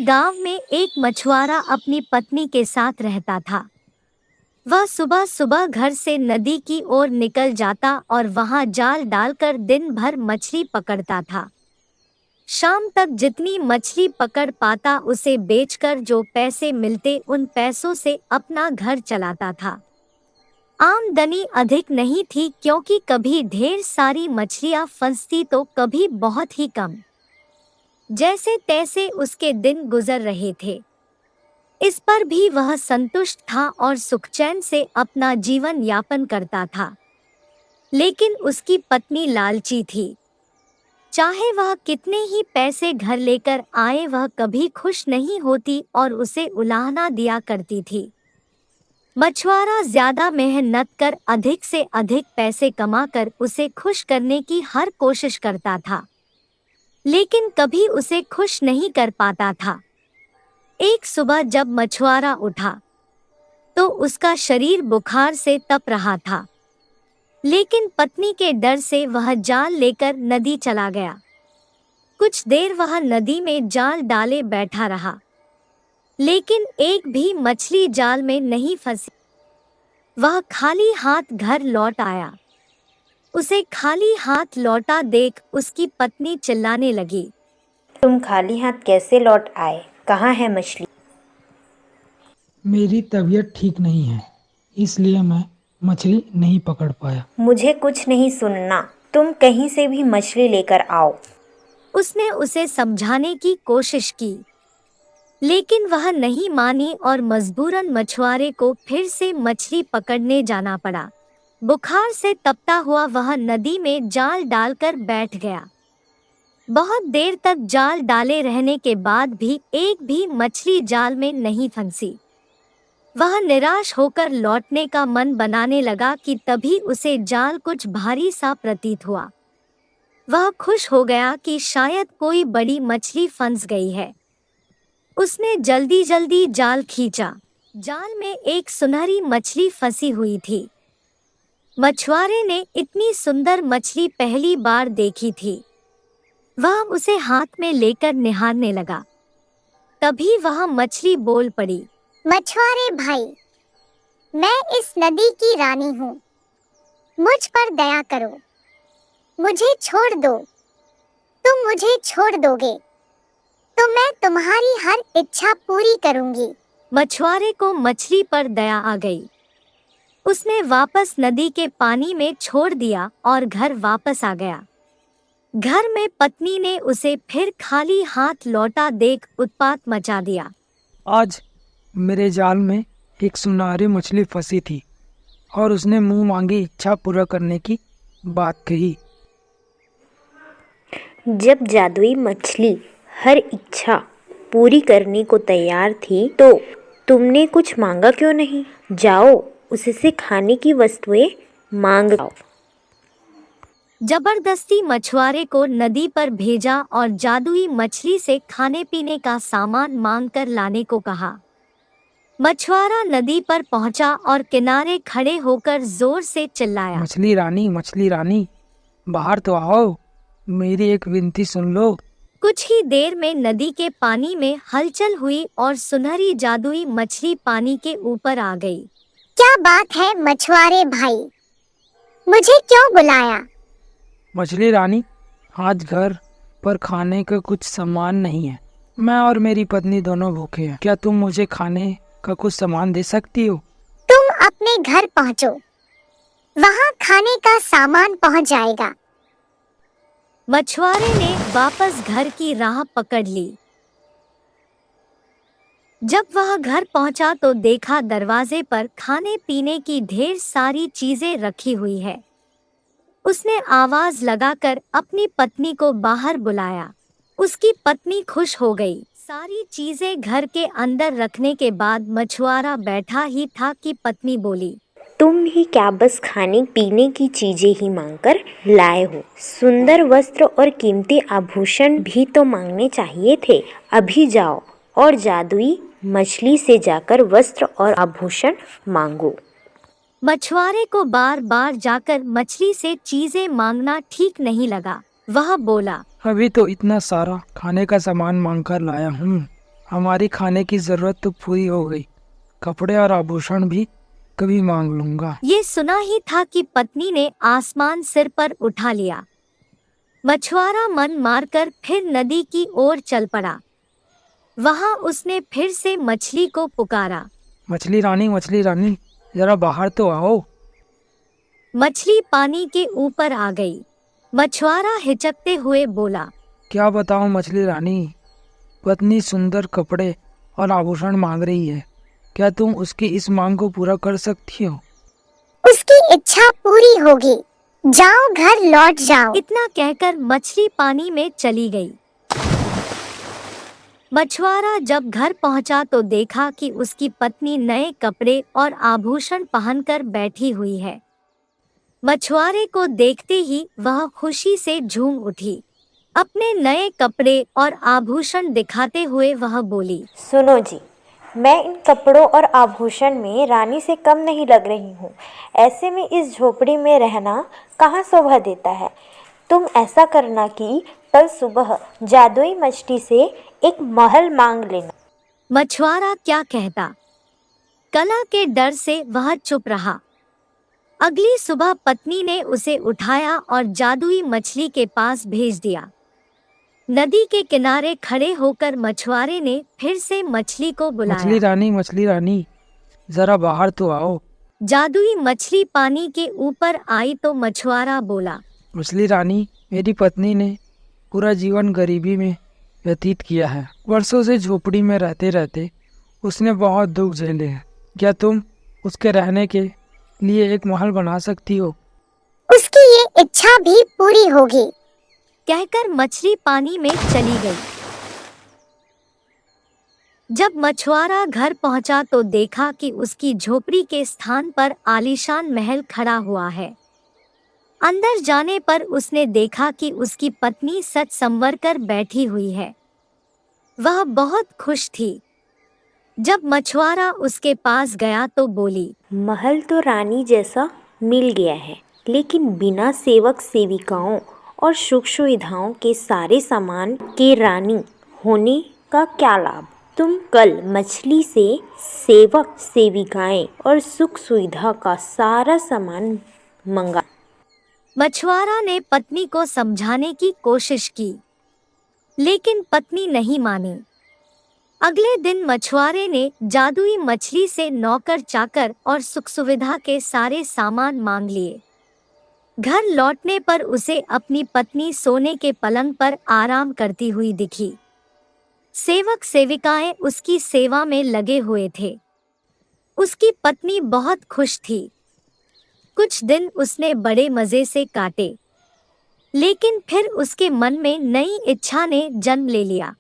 एक गांव में एक मछुआरा अपनी पत्नी के साथ रहता था। वह सुबह सुबह घर से नदी की ओर निकल जाता और वहां जाल डालकर दिन भर मछली पकड़ता था। शाम तक जितनी मछली पकड़ पाता उसे बेचकर जो पैसे मिलते उन पैसों से अपना घर चलाता था। आमदनी अधिक नहीं थी क्योंकि कभी ढेर सारी मछलियां फंसती तो कभी बहुत ही कम। जैसे तैसे उसके दिन गुजर रहे थे। इस पर भी वह संतुष्ट था और सुखचैन से अपना जीवन यापन करता था। लेकिन उसकी पत्नी लालची थी। चाहे वह कितने ही पैसे घर लेकर आए वह कभी खुश नहीं होती और उसे उलाहना दिया करती थी। मछुआरा ज्यादा मेहनत कर अधिक से अधिक पैसे कमाकर उसे खुश करने की हर कोशिश करता था, लेकिन कभी उसे खुश नहीं कर पाता था। एक सुबह जब मछुआरा उठा तो उसका शरीर बुखार से तप रहा था, लेकिन पत्नी के डर से वह जाल लेकर नदी चला गया। कुछ देर वह नदी में जाल डाले बैठा रहा, लेकिन एक भी मछली जाल में नहीं फंसी। वह खाली हाथ घर लौट आया। उसे खाली हाथ लौटा देख उसकी पत्नी चिल्लाने लगी, तुम खाली हाथ कैसे लौट आए? कहाँ है मछली? मेरी तबीयत ठीक नहीं है, इसलिए मैं मछली नहीं पकड़ पाया। मुझे कुछ नहीं सुनना, तुम कहीं से भी मछली लेकर आओ। उसने उसे समझाने की कोशिश की, लेकिन वह नहीं मानी और मजबूरन मछुआरे को फिर से मछली पकड़ने जाना पड़ा। बुखार से तपता हुआ वह नदी में जाल डालकर बैठ गया। बहुत देर तक जाल डाले रहने के बाद भी एक भी मछली जाल में नहीं फंसी। वह निराश होकर लौटने का मन बनाने लगा कि तभी उसे जाल कुछ भारी सा प्रतीत हुआ। वह खुश हो गया कि शायद कोई बड़ी मछली फंस गई है। उसने जल्दी जल्दी जाल खींचा। जाल में एक सुनहरी मछली फंसी हुई थी। मछुआरे ने इतनी सुंदर मछली पहली बार देखी थी। वह उसे हाथ में लेकर निहारने लगा। तभी वह मछली बोल पड़ी, मछुआरे भाई, मैं इस नदी की रानी हूँ। मुझ पर दया करो, मुझे छोड़ दो। तुम मुझे छोड़ दोगे तो मैं तुम्हारी हर इच्छा पूरी करूंगी। मछुआरे को मछली पर दया आ गई। उसने वापस नदी के पानी में छोड़ दिया और घर वापस आ गया। घर में पत्नी ने उसे फिर खाली हाथ लौटा देख उत्पात मचा दिया। आज मेरे जाल में एक सुनहरी मछली फंसी थी और उसने मुंह मांगी इच्छा पूरा करने की बात कही। जब जादुई मछली हर इच्छा पूरी करने को तैयार थी तो तुमने कुछ मांगा क्यों नहीं? जाओ उससे खाने की वस्तुएं मांग लाओ। जबरदस्ती मछुआरे को नदी पर भेजा और जादुई मछली से खाने पीने का सामान मांगकर लाने को कहा। मछुआरा नदी पर पहुंचा और किनारे खड़े होकर जोर से चिल्लाया, मछली रानी, बाहर तो आओ, मेरी एक विनती सुन लो। कुछ ही देर में नदी के पानी में हलचल हुई और सुनहरी जादुई मछली पानी के ऊपर आ गई। क्या बात है मछुआरे भाई, मुझे क्यों बुलाया? मछली रानी, आज घर पर खाने का कुछ सामान नहीं है। मैं और मेरी पत्नी दोनों भूखे हैं। क्या तुम मुझे खाने का कुछ सामान दे सकती हो? तुम अपने घर पहुंचो, वहां खाने का सामान पहुंच जाएगा। मछुआरे ने वापस घर की राह पकड़ ली। जब वह घर पहुंचा तो देखा दरवाजे पर खाने पीने की ढेर सारी चीजें रखी हुई है। उसने आवाज लगाकर अपनी पत्नी को बाहर बुलाया। उसकी पत्नी खुश हो गई। सारी चीजें घर के अंदर रखने के बाद मछुआरा बैठा ही था कि पत्नी बोली, तुम ही क्या बस खाने पीने की चीजें ही मांगकर लाए हो? सुंदर वस्त्र और कीमती आभूषण भी तो मांगने चाहिए थे। अभी जाओ और जादुई मछली से जाकर वस्त्र और आभूषण मांगो। मछुआरे को बार बार जाकर मछली से चीजें मांगना ठीक नहीं लगा। वह बोला, अभी तो इतना सारा खाने का सामान मांग कर लाया हूँ, हमारी खाने की जरूरत तो पूरी हो गई, कपड़े और आभूषण भी कभी मांग लूंगा। ये सुना ही था कि पत्नी ने आसमान सिर पर उठा लिया। मछुआरा मन मारकर फिर नदी की ओर चल पड़ा। वहां उसने फिर से मछली को पुकारा। मछली रानी, जरा बाहर तो आओ। मछली पानी के ऊपर आ गई। मछुआरा हिचकते हुए बोला, क्या बताऊं मछली रानी, पत्नी सुंदर कपड़े और आभूषण मांग रही है। क्या तुम उसकी इस मांग को पूरा कर सकती हो? उसकी इच्छा पूरी होगी, जाओ घर लौट जाओ। इतना कहकर मछली पानी में चली गई। मछुआरा जब घर पहुंचा तो देखा कि उसकी पत्नी नए कपड़े और आभूषण पहनकर बैठी हुई है। मछुआरे को देखते ही वह खुशी से झूम उठी। अपने नए कपड़े और आभूषण दिखाते हुए वह बोली, सुनो जी, मैं इन कपड़ों और आभूषण में रानी से कम नहीं लग रही हूँ। ऐसे में इस झोपड़ी में रहना कहाँ शोभा देता है। तुम ऐसा करना कि कल सुबह जादुई मछली से एक महल मांग लेना। मछुआरा क्या कहता। कला के डर से वह चुप रहा। अगली सुबह पत्नी ने उसे उठाया और जादुई मछली के पास भेज दिया। नदी के किनारे खड़े होकर मछुआरे ने फिर से मछली को बुलाया। मछली रानी, जरा बाहर तो आओ। जादुई मछली पानी के ऊपर आई तो मछुआरा बोला, मछली रानी, मेरी पत्नी ने पूरा जीवन गरीबी में व्यतीत किया है। वर्षों से झोपड़ी में रहते रहते उसने बहुत दुख झेले हैं। क्या तुम उसके रहने के लिए एक महल बना सकती हो? उसकी ये इच्छा भी पूरी होगी, कहकर मछली पानी में चली गई। जब मछुआरा घर पहुंचा तो देखा कि उसकी झोपड़ी के स्थान पर आलीशान महल खड़ा हुआ है। अंदर जाने पर उसने देखा कि उसकी पत्नी सच संवर कर बैठी हुई है। वह बहुत खुश थी। जब मछुआरा उसके पास गया तो बोली, महल तो रानी जैसा मिल गया है, लेकिन बिना सेवक सेविकाओं और सुख सुविधाओं के सारे सामान के रानी होने का क्या लाभ। तुम कल मछली से सेवक सेविकाएं और सुख सुविधा का सारा सामान मंगा। मछुआरा ने पत्नी को समझाने की कोशिश की, लेकिन पत्नी नहीं मानी। अगले दिन मछुआरे ने जादुई मछली से नौकर चाकर और सुख सुविधा के सारे सामान मांग लिए। घर लौटने पर उसे अपनी पत्नी सोने के पलंग पर आराम करती हुई दिखी। सेवक सेविकाएं उसकी सेवा में लगे हुए थे। उसकी पत्नी बहुत खुश थी। कुछ दिन उसने बड़े मजे से काटे, लेकिन फिर उसके मन में नई इच्छा ने जन्म ले लिया।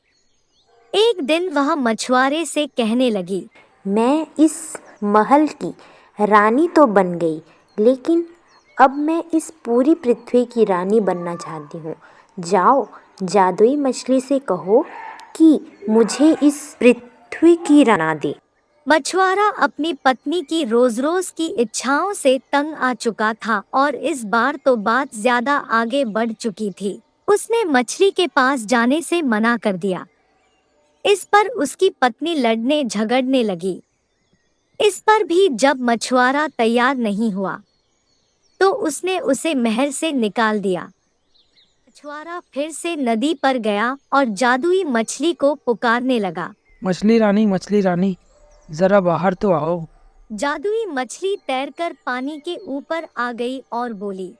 एक दिन वह मछुआरे से कहने लगी, मैं इस महल की रानी तो बन गई, लेकिन अब मैं इस पूरी पृथ्वी की रानी बनना चाहती हूँ। जाओ जादुई मछली से कहो कि मुझे इस पृथ्वी की राना दे। मछुआरा अपनी पत्नी की रोज रोज की इच्छाओं से तंग आ चुका था और इस बार तो बात ज्यादा आगे बढ़ चुकी थी। उसने मछली के पास जाने से मना कर दिया। इस पर उसकी पत्नी लड़ने झगड़ने लगी। इस पर भी जब मछुआरा तैयार नहीं हुआ तो उसने उसे महल से निकाल दिया। मछुआरा फिर से नदी पर गया और जादुई मछली को पुकारने लगा, मछली रानी, जरा बाहर तो आओ। जादुई मछली तैरकर पानी के ऊपर आ गई और बोली,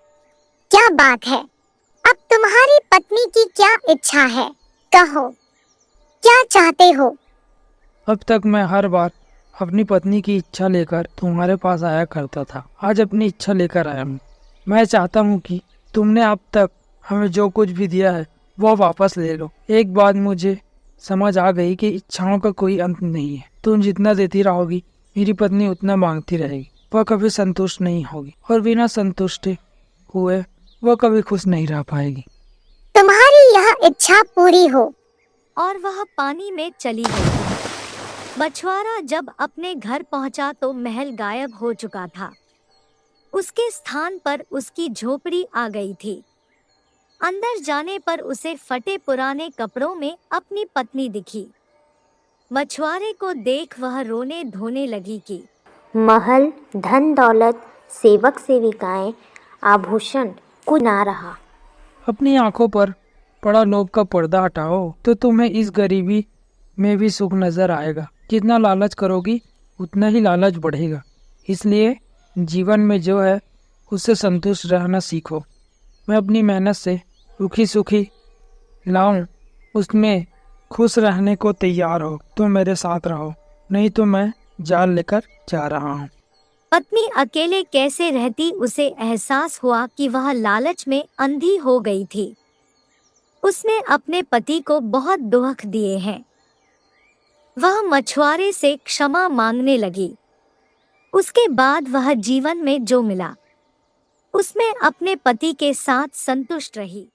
क्या बात है, अब तुम्हारी पत्नी की क्या इच्छा है, कहो क्या चाहते हो। अब तक मैं हर बार अपनी पत्नी की इच्छा लेकर तुम्हारे पास आया करता था। आज अपनी इच्छा लेकर आया हूँ। मैं चाहता हूँ कि तुमने अब तक हमें जो कुछ भी दिया है वो वापस ले लो। एक बात मुझे समझ आ गई कि इच्छाओं का कोई अंत नहीं है। तुम जितना देती रहोगी मेरी पत्नी उतना मांगती रहेगी। वह कभी संतुष्ट नहीं होगी और बिना संतुष्ट हुए वह कभी खुश नहीं रह पाएगी। तुम्हारी यह इच्छा पूरी हो। और वह पानी में चली गई। मछुआरा जब अपने घर पहुंचा तो महल गायब हो चुका था। उसके स्थान पर उसकी झोपड़ी आ गई थी। अंदर जाने पर उसे फटे पुराने कपड़ों में अपनी पत्नी दिखी। मछुआरे को देख वह रोने धोने लगी कि महल, धन दौलत, सेवक सेविकाएं, आभूषण कुछ ना रहा। अपनी आंखों पर पड़ा लोभ का पर्दा हटाओ तो तुम्हें इस गरीबी में भी सुख नजर आएगा। जितना लालच करोगी उतना ही लालच बढ़ेगा। इसलिए जीवन में जो है उससे संतुष्ट रहना सीखो। मैं अपनी मेहनत से रुखी सुखी लाऊं, उसमें खुश रहने को तैयार हो तो मेरे साथ रहो, नहीं तो मैं जाल लेकर जा रहा हूँ। पत्नी अकेले कैसे रहती, उसे एहसास हुआ कि वह लालच में अंधी हो गई थी। उसने अपने पति को बहुत दुख दिए हैं। वह मछुआरे से क्षमा मांगने लगी। उसके बाद वह जीवन में जो मिला उसमें अपने पति के साथ संतुष्ट रही।